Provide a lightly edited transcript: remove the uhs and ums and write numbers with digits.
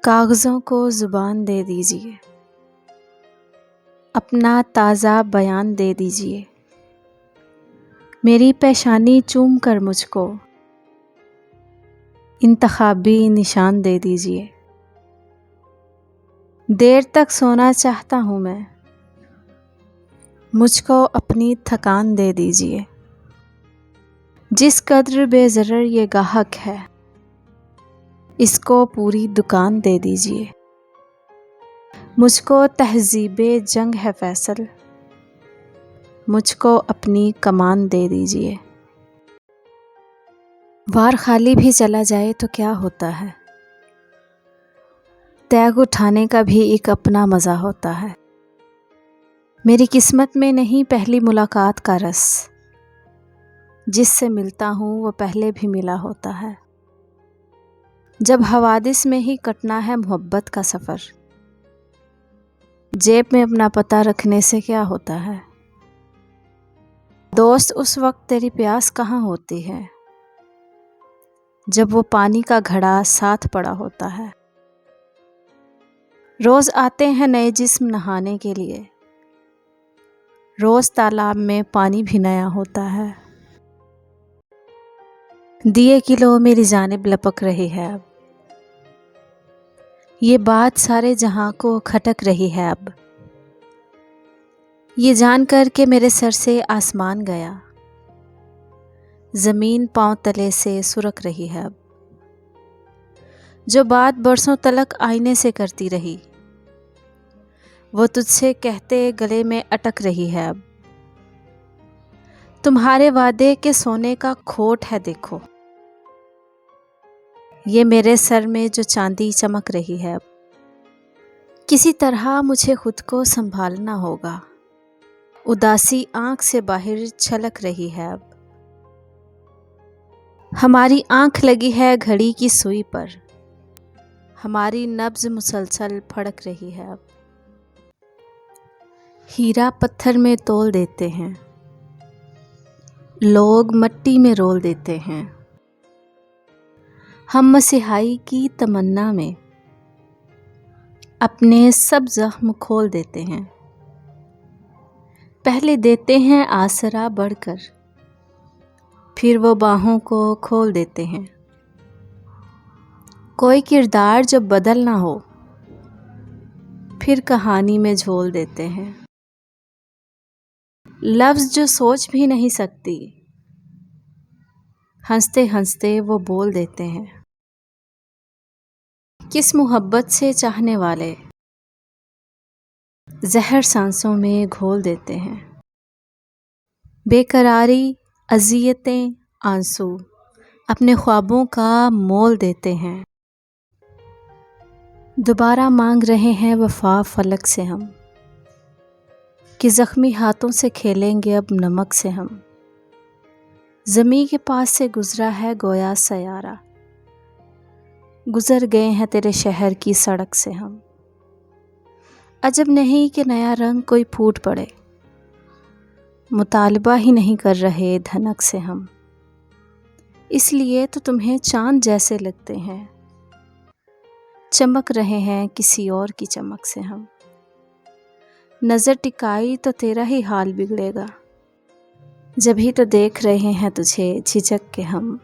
کاغذوں کو زبان دے دیجیے، اپنا تازہ بیان دے دیجیے، میری پیشانی چوم کر مجھ کو انتخابی نشان دے دیجیے۔ دیر تک سونا چاہتا ہوں میں، مجھ کو اپنی تھکان دے دیجیے۔ جس قدر بے ضرر یہ گاہک ہے، اس کو پوری دکان دے دیجیے۔ مجھ کو تہذیب جنگ ہے فیصل، مجھ کو اپنی کمان دے دیجیے۔ وار خالی بھی چلا جائے تو کیا ہوتا ہے، تیگ اٹھانے کا بھی ایک اپنا مزہ ہوتا ہے۔ میری قسمت میں نہیں پہلی ملاقات کا رس، جس سے ملتا ہوں وہ پہلے بھی ملا ہوتا ہے۔ جب حوادث میں ہی کٹنا ہے محبت کا سفر، جیب میں اپنا پتہ رکھنے سے کیا ہوتا ہے۔ دوست اس وقت تیری پیاس کہاں ہوتی ہے، جب وہ پانی کا گھڑا ساتھ پڑا ہوتا ہے۔ روز آتے ہیں نئے جسم نہانے کے لیے، روز تالاب میں پانی بھی نیا ہوتا ہے۔ دیے کی لو میری جانب لپک رہی ہے اب، یہ بات سارے جہاں کو کھٹک رہی ہے اب۔ یہ جان کر کہ میرے سر سے آسمان گیا، زمین پاؤں تلے سے سرک رہی ہے اب۔ جو بات برسوں تلک آئینے سے کرتی رہی، وہ تجھ سے کہتے گلے میں اٹک رہی ہے اب۔ تمہارے وعدے کے سونے کا کھوٹ ہے دیکھو، یہ میرے سر میں جو چاندی چمک رہی ہے اب۔ کسی طرح مجھے خود کو سنبھالنا ہوگا، اداسی آنکھ سے باہر چھلک رہی ہے اب۔ ہماری آنکھ لگی ہے گھڑی کی سوئی پر، ہماری نبض مسلسل پھڑک رہی ہے اب۔ ہیرا پتھر میں تول دیتے ہیں، لوگ مٹی میں رول دیتے ہیں، ہم مسیحائی کی تمنا میں اپنے سب زخم کھول دیتے ہیں۔ پہلے دیتے ہیں آسرا بڑھ کر، پھر وہ باہوں کو کھول دیتے ہیں۔ کوئی کردار جو بدل نہ ہو، پھر کہانی میں جھول دیتے ہیں۔ لفظ جو سوچ بھی نہیں سکتی، ہنستے ہنستے وہ بول دیتے ہیں۔ کس محبت سے چاہنے والے زہر سانسوں میں گھول دیتے ہیں۔ بے قراری، اذیتیں، آنسو اپنے خوابوں کا مول دیتے ہیں۔ دوبارہ مانگ رہے ہیں وفا فلک سے ہم، کہ زخمی ہاتھوں سے کھیلیں گے اب نمک سے ہم۔ زمیں کے پاس سے گزرا ہے گویا سیارہ، گزر گئے ہیں تیرے شہر کی سڑک سے ہم۔ عجب نہیں کہ نیا رنگ کوئی پھوٹ پڑے، مطالبہ ہی نہیں کر رہے دھنک سے ہم۔ اس لیے تو تمہیں چاند جیسے لگتے ہیں، چمک رہے ہیں کسی اور کی چمک سے ہم۔ نظر ٹکائی تو تیرا ہی حال بگڑے گا، جبھی تو دیکھ رہے ہیں تجھے جھجک کے ہم۔